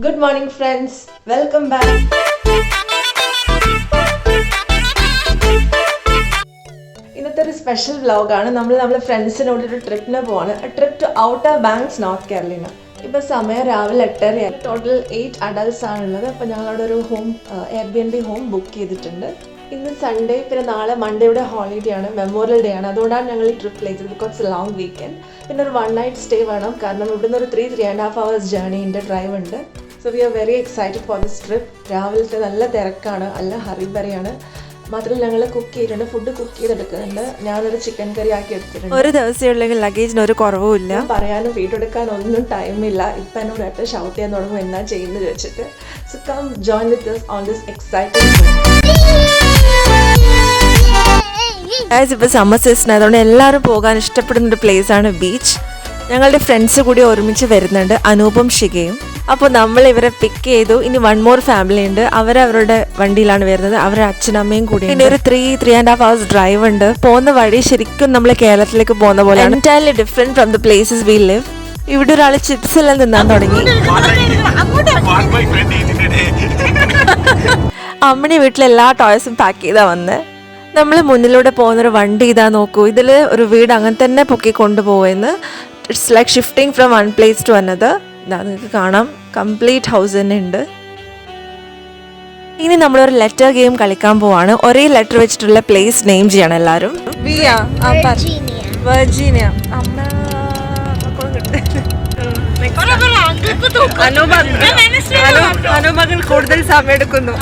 Good morning friends, welcome back. ഇന്നത്തെ ഒരു special വ്ലോഗാണ്. നമ്മളെ ഫ്രണ്ട്സിനോട് ഒരു ട്രിപ്പിന് പോവാണ്. Trip to Outer Banks North Carolina. ഇപ്പോൾ സമയം രാവിലെ 8:30. ടോട്ടൽ 8 അഡൽട്ട്സ് ആണുള്ളത്. അപ്പോൾ ഞങ്ങളവിടെ ഒരു എയർബിഎൻബി ഹോം ബുക്ക് ചെയ്തിട്ടുണ്ട്. ഇന്ന് സൺഡേ, പിന്നെ നാളെ മൺഡേയുടെ ഹോളിഡേ ആണ്, മെമ്മോറിയൽ ഡേ ആണ്. അതുകൊണ്ടാണ് ഞങ്ങൾ ഈ ട്രിപ്പ് ചെയ്തത്. Because A long weekend. പിന്നെ ഒരു 1 night സ്റ്റേ വേണം, കാരണം ഇവിടുന്ന് ഒരു 3.5 hours ജേർണിൻ്റെ ഡ്രൈവ് ഉണ്ട്. So we are very excited for this trip. രാവിലത്തെ നല്ല തിരക്കാണ്, നല്ല ഹറിബറിയാണ്. മാത്രമല്ല ഞങ്ങൾ ഫുഡ് കുക്ക് ചെയ്തെടുക്കുന്നുണ്ട്. ഞാനൊരു ചിക്കൻ കറി ആക്കി എടുത്തിട്ടുണ്ട്. ഒരു ദിവസമുള്ള ലഗേജിന് ഒരു കുറവുമില്ല. പറയാനും വീഡിയോ എടുക്കാനും ഒന്നും ടൈമില്ല. ഇപ്പം എന്നോട് അടുത്ത് ഷൗട്ട് ചെയ്യാൻ തുടങ്ങും എന്നാ ചെയ്യുന്നത് വെച്ചിട്ട്. So come join with us on this exciting ഇപ്പോൾ സമ്മർ സീസൺ ആയതുകൊണ്ട് എല്ലാവരും പോകാൻ ഇഷ്ടപ്പെടുന്ന ഒരു പ്ലേസ് ആണ് ബീച്ച്. ഞങ്ങളുടെ ഫ്രണ്ട്സ് കൂടി ഒരുമിച്ച് വരുന്നുണ്ട്, അനൂപും ഷികയും. അപ്പോൾ നമ്മൾ ഇവരെ പിക്ക് ചെയ്തു. ഇനി 1 more ഫാമിലി ഉണ്ട്. അവരവരുടെ വണ്ടിയിലാണ് വരുന്നത്. അവരുടെ അച്ഛനമ്മയും കൂടി. ഇനി ഒരു 3.5 hours ഡ്രൈവ് ഉണ്ട്. പോകുന്ന വഴി ശരിക്കും നമ്മൾ കേരളത്തിലേക്ക് പോകുന്ന പോലെ entirely different from the places we live. ഇവിടെ ഒരാൾ ചിപ്സ് എല്ലാം തിന്നാൻ തുടങ്ങി. അമ്മണി വീട്ടിലെ എല്ലാ ടോയ്സും പാക്ക് ചെയ്താ വന്ന്. നമ്മൾ മുന്നിലൂടെ പോകുന്നൊരു വണ്ടി ഇതാ നോക്കൂ. ഇതിൽ ഒരു വീട് അങ്ങനെ തന്നെ പൊക്കി കൊണ്ടുപോകുന്നു. It's like shifting from one place to another. ഇതാ നിങ്ങൾക്ക് കാണാം, കംപ്ലീറ്റ് ഹൗസ് തന്നെ ഉണ്ട്. ഇനി നമ്മളൊരു ലെറ്റർ ഗെയിം കളിക്കാൻ പോവാണ്. ഒരേ ലെറ്റർ വെച്ചിട്ടുള്ള പ്ലേസ് നെയിം ചെയ്യണം എല്ലാവരും. വെർജീനിയ. അനുമകൾ കൂടുതൽ സമയം എടുക്കുന്നു.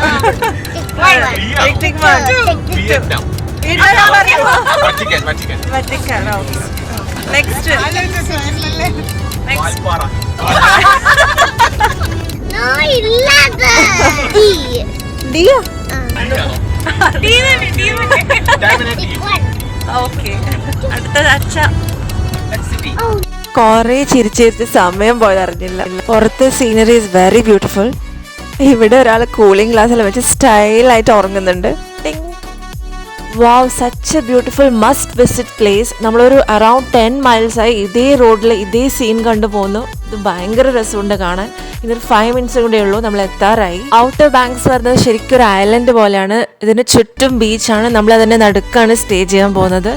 കൊറേ ചിരിച്ചിരിച്ച് സമയം പോയതറിഞ്ഞില്ല. പുറത്തെ സീനറി ഈസ് വെരി ബ്യൂട്ടിഫുൾ. ഇവിടെ ഒരാൾ കൂളിംഗ് ഗ്ലാസ്സിൽ വെച്ച് സ്റ്റൈലായിട്ട് ഉറങ്ങുന്നുണ്ട്. Wow, such a beautiful must visit place. നമ്മളൊരു അറൌണ്ട് 10 miles ആയി ഇതേ റോഡിൽ ഇതേ സീൻ കണ്ടു പോകുന്നു. ഇത് ഭയങ്കര രസമുണ്ട് കാണാൻ. ഇതൊരു 5 minutes കൂടെ ഉള്ളൂ, നമ്മൾ എത്താറായി. ഔട്ടർ ബാങ്ക്സ് പറയുന്നത് ശരിക്കും ഒരു ഐലൻഡ് പോലെയാണ്. ഇതിന് ചുറ്റും ബീച്ചാണ്. നമ്മൾ അതിൻ്റെ നടുക്കാണ് സ്റ്റേ ചെയ്യാൻ പോകുന്നത്.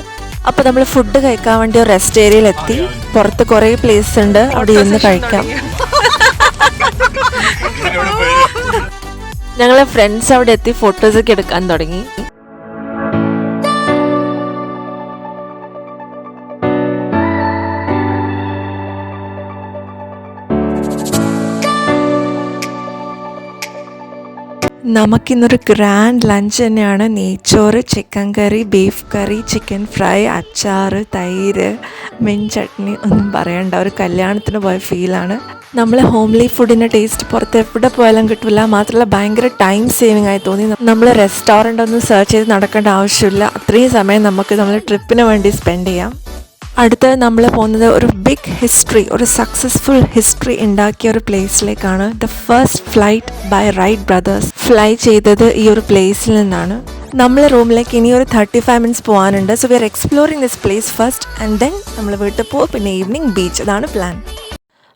അപ്പോൾ നമ്മൾ ഫുഡ് കഴിക്കാൻ വേണ്ടി ഒരു റെസ്റ്റ് ഏരിയയിൽ എത്തി. പുറത്ത് കുറേ പ്ലേസ് ഉണ്ട്, അവിടെ ഇരുന്ന് കഴിക്കാം. ഞങ്ങളെ ഫ്രണ്ട്സ് അവിടെ എത്തി ഫോട്ടോസൊക്കെ എടുക്കാൻ തുടങ്ങി. നമുക്കിന്നൊരു ഗ്രാൻഡ് ലഞ്ച് തന്നെയാണ്. നെയ്ച്ചോറ്, ചിക്കൻ കറി, ബീഫ് കറി, ചിക്കൻ ഫ്രൈ, അച്ചാർ, തൈര്, മീൻ ചട്നി, ഒന്നും പറയണ്ട. ഒരു കല്യാണത്തിന് പോയ ഫീലാണ്. നമ്മൾ ഹോംലി ഫുഡിൻ്റെ ടേസ്റ്റ് പുറത്ത് എവിടെ പോയാലും കിട്ടില്ല. മാത്രമല്ല ഭയങ്കര ടൈം സേവിങ് ആയി തോന്നി. നമ്മൾ റെസ്റ്റോറൻ്റ് ഒന്നും സെർച്ച് ചെയ്ത് നടക്കേണ്ട ആവശ്യമില്ല. അത്രയും സമയം നമുക്ക് നമ്മൾ ട്രിപ്പിന് വേണ്ടി സ്പെൻഡ് ചെയ്യാം. അടുത്തത് നമ്മൾ പോകുന്നത് ഒരു ബിഗ് ഹിസ്റ്ററി, ഒരു സക്സസ്ഫുൾ ഹിസ്റ്ററി ഉണ്ടാക്കിയ ഒരു പ്ലേസിലേക്കാണ്. The first flight by Wright brothers fly ചെയ്തത് ഈ ഒരു പ്ലേസിൽ നിന്നാണ്. നമ്മളെ റൂമിലേക്ക് ഇനി ഒരു 35 minutes പോകാനുണ്ട്. So we are exploring this place first and then നമ്മൾ വീട്ടിൽ പോകും. പിന്നെ ഈവനിങ് ബീച്ച്, അതാണ് plan.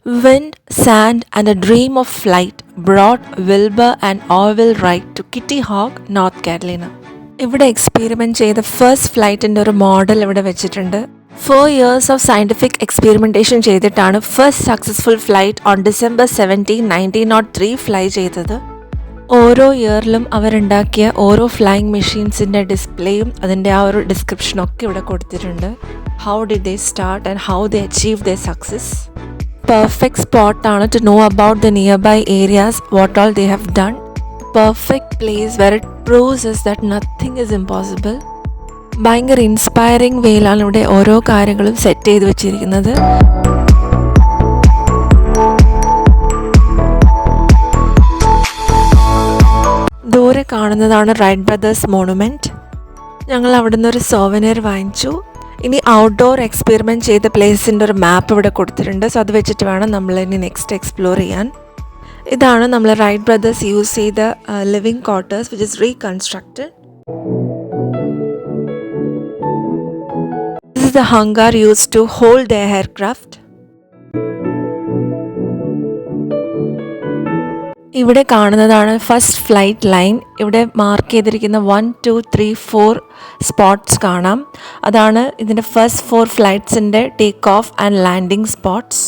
Wind, sand and a dream of flight brought Wilbur and Orville Wright to Kitty Hawk, North Carolina. ഇവിടെ എക്സ്പെരിമെൻറ്റ് ചെയ്ത first ഫ്ലൈറ്റിൻ്റെ ഒരു model ഇവിടെ വെച്ചിട്ടുണ്ട്. 4 years ഓഫ് സയൻറ്റിഫിക് എക്സ്പെരിമെൻറ്റേഷൻ ചെയ്തിട്ടാണ് first successful flight on December 17, 1903 fly ചെയ്തത്. ഓരോ ഇയറിലും അവരുണ്ടാക്കിയ ഓരോ flying മെഷീൻസിൻ്റെ ഡിസ്പ്ലേയും അതിൻ്റെ ആ ഒരു ഡിസ്ക്രിപ്ഷനൊക്കെ ഇവിടെ കൊടുത്തിട്ടുണ്ട്. How did they start and how they achieve they success. Perfect സ്പോട്ടാണ് to know about the nearby areas, what all they have done. Perfect place where it proves us that nothing is impossible. ഭയങ്കര inspiring വേയിലാണ് ഇവിടെ ഓരോ കാര്യങ്ങളും set ചെയ്ത് വെച്ചിരിക്കുന്നത്. ദൂരെ കാണുന്നതാണ് റൈറ്റ് ബ്രദേഴ്സ് മോണുമെൻറ്റ്. ഞങ്ങൾ അവിടെ നിന്ന് ഒരു സോവനിയർ വാങ്ങിച്ചു. ഇനി ഔട്ട്ഡോർ എക്സ്പെരിമെൻറ്റ് ചെയ്ത പ്ലേസിൻ്റെ ഒരു മാപ്പ് ഇവിടെ കൊടുത്തിട്ടുണ്ട്. സോ അത് വെച്ചിട്ട് വേണം നമ്മൾ ഇനി നെക്സ്റ്റ് എക്സ്പ്ലോർ ചെയ്യാൻ. ഇതാണ് നമ്മൾ റൈറ്റ് ബ്രദേഴ്സ് യൂസ് ചെയ്ത living quarters which is reconstructed. This is the hangar used to hold their aircraft. ഇവിടെ കാണുന്നതാണ് ഫസ്റ്റ് ഫ്ലൈറ്റ് ലൈൻ. ഇവിടെ മാർക്ക് ചെയ്തിരിക്കുന്ന 1, 2, 3, 4 സ്പോട്ട്സ് കാണാം. അതാണ് ഇതിൻ്റെ ഫസ്റ്റ് 4 ഫ്ലൈറ്റ്സിൻ്റെ take off and landing spots.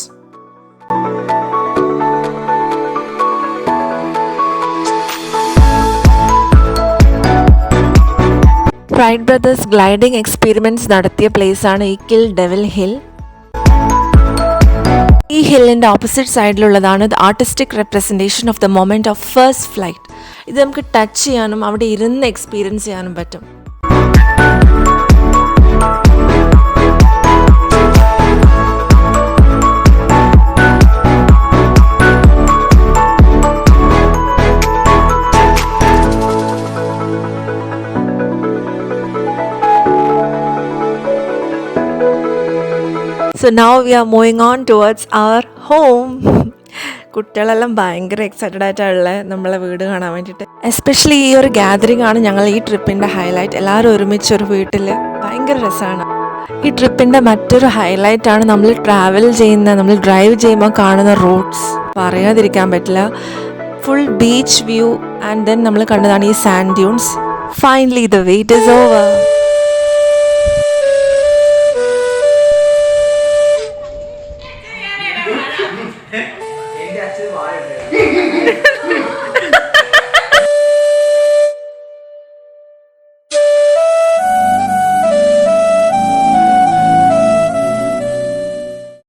Wright brothers gliding experiments നടത്തിയ പ്ലേസാണ് ഈ കിൽ ഡെവിൽ ഹിൽ. ഈ ഹില്ലിൻ്റെ ഓപ്പോസിറ്റ് സൈഡിലുള്ളതാണ് the artistic representation of the moment of first flight. ഇത് നമുക്ക് ടച്ച് ചെയ്യാനും അവിടെ ഇരുന്ന് എക്സ്പീരിയൻസ് ചെയ്യാനും പറ്റും. So now we are moving on towards our home. കുട്ടികളെല്ലാം ഭയങ്കര എക്സൈറ്റഡ് ആയിട്ടുള്ള നമ്മളെ വീട് കാണാൻ വേണ്ടിയിട്ട്. എസ്പെഷ്യലി ഈ ഒരു ഗാദറിംഗ് ആണ് ഞങ്ങൾ ഈ ട്രിപ്പിൻ്റെ ഹൈലൈറ്റ്. എല്ലാവരും ഒരുമിച്ചൊരു വീട്ടിൽ ഭയങ്കര രസമാണ്. ഈ ട്രിപ്പിൻ്റെ മറ്റൊരു ഹൈലൈറ്റാണ് നമ്മൾ നമ്മൾ ഡ്രൈവ് ചെയ്യുമ്പോൾ കാണുന്ന റോഡ്സ്. പറയാതിരിക്കാൻ പറ്റില്ല. Full beach view and then നമ്മൾ കണ്ടതാണ് ഈ sand dunes. Finally the wait is over.